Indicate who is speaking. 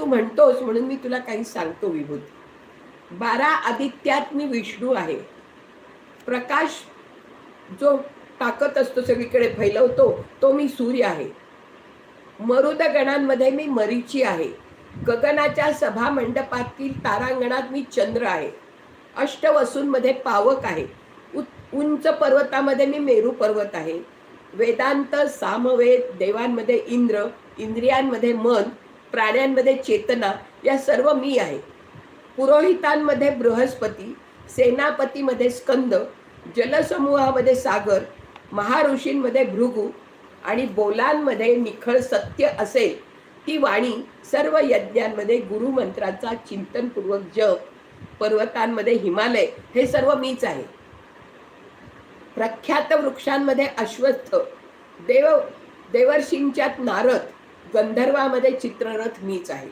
Speaker 1: म्हणतोस म्हणून मी तुला काही सांगतो विभूती. 12 आदित्यात मी विष्णू आहे. प्रकाश जो टाकत असतो सगळीकडे फैलवतो तो मी सूर्य आहे. मरुद गणांमध्ये मी मरीची आहे. गगनाच्या सभा मंडपातील तारांगणात मी चंद्र आहे. अष्टवसूंमध्ये पावक आहे. उंच पर्वतामध्ये मी मेरू पर्वत आहे. वेदांत सामवेद देवांमध्ये इंद्र, इंद्रियांमध्ये मन, प्राण्यांमध्ये चेतना, या सर्व मी आहे. पुरोहितांमध्ये बृहस्पती, सेनापतीमध्ये स्कंद, जलसमूहामध्ये सागर, महाऋषींमध्ये भृगु आणि बोलांमध्ये निखळ सत्य असेल ती वाणी सर्व यज्ञांमध्ये गुरुमंत्राचा चिंतनपूर्वक जप, पर्वतांमध्ये हिमालय, हे सर्व मीच आहे. प्रख्यात वृक्षांमध्ये अश्वत्थ, देवर्षींच्यात नारद, गंधर्वामध्ये चित्ररथ मीच आहे.